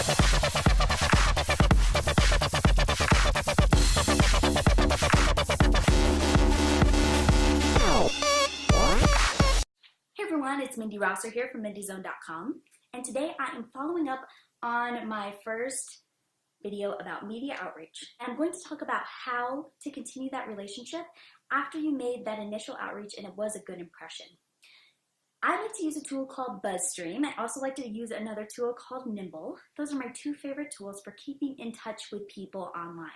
Hey everyone, it's Mindy Rosser here from MindyZone.com, and today I am following up on my first video about media outreach. And I'm going to talk about how to continue that relationship after you made that initial outreach and it was a good impression. I like to use a tool called Buzzstream. I also like to use another tool called Nimble. Those are my two favorite tools for keeping in touch with people online.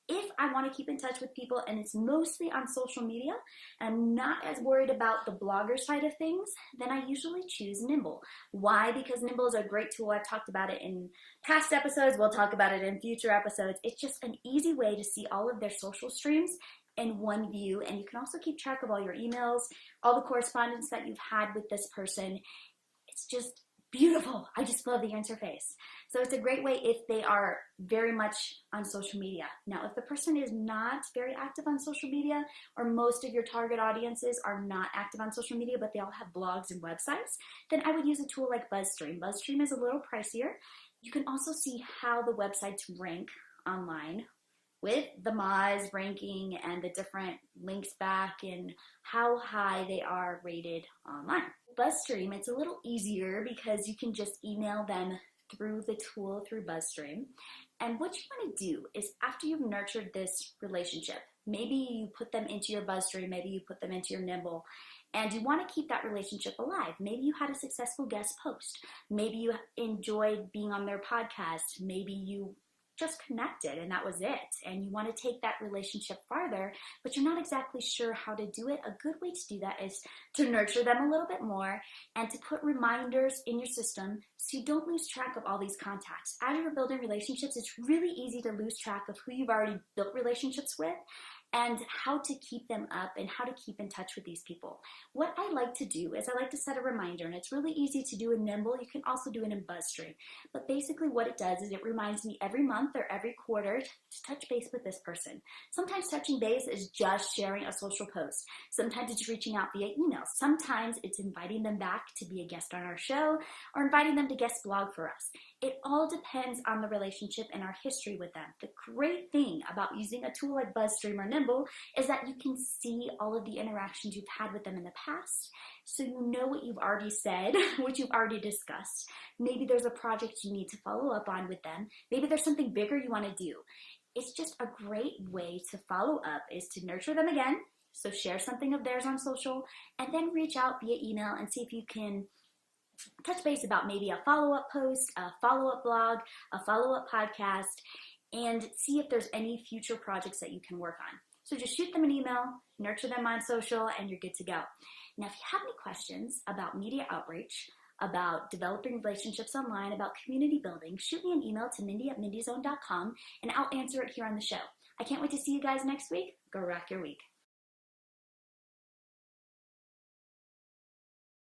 If I want to keep in touch with people and it's mostly on social media, and I'm not as worried about the blogger side of things, then I usually choose Nimble. Why? Because Nimble is a great tool. I've talked about it in past episodes. We'll talk about it in future episodes. It's just an easy way to see all of their social streams in one view, and you can also keep track of all your emails, all the correspondence that you've had with this person. It's just beautiful. I just love the interface. So it's a great way if they are very much on social media. Now, if the person is not very active on social media, or most of your target audiences are not active on social media, but they all have blogs and websites, then I would use a tool like Buzzstream. Buzzstream is a little pricier. You can also see how the websites rank online with the Moz ranking and the different links back and how high they are rated online. Buzzstream, it's a little easier because you can just email them through the tool through Buzzstream. And what you want to do is, after you've nurtured this relationship, maybe you put them into your Buzzstream, maybe you put them into your Nimble, and you want to keep that relationship alive. Maybe you had a successful guest post. Maybe you enjoyed being on their podcast. Maybe you just connected and that was it, and you want to take that relationship farther, but you're not exactly sure how to do it. A good way to do that is to nurture them a little bit more and to put reminders in your system so you don't lose track of all these contacts. As you're building relationships, it's really easy to lose track of who you've already built relationships with and how to keep them up and how to keep in touch with these people. What I like to do is I like to set a reminder, and it's really easy to do in Nimble. You can also do it in Buzzstream. But basically what it does is it reminds me every month or every quarter to touch base with this person. Sometimes touching base is just sharing a social post. Sometimes it's reaching out via email. Sometimes it's inviting them back to be a guest on our show or inviting them to guest blog for us. It all depends on the relationship and our history with them. The great thing about using a tool like Buzzstream or Nimble is that you can see all of the interactions you've had with them in the past, so you know what you've already said, what you've already discussed. Maybe there's a project you need to follow up on with them. Maybe there's something bigger you want to do. It's just a great way to follow up, is to nurture them again. So share something of theirs on social and then reach out via email and see if you can touch base about maybe a follow-up post, a follow-up blog, a follow-up podcast, and see if there's any future projects that you can work on. So just shoot them an email, nurture them on social, and you're good to go. Now, if you have any questions about media outreach, about developing relationships online, about community building, shoot me an email to mindy@mindyzone.com, and I'll answer it here on the show. I can't wait to see you guys next week. Go rock your week.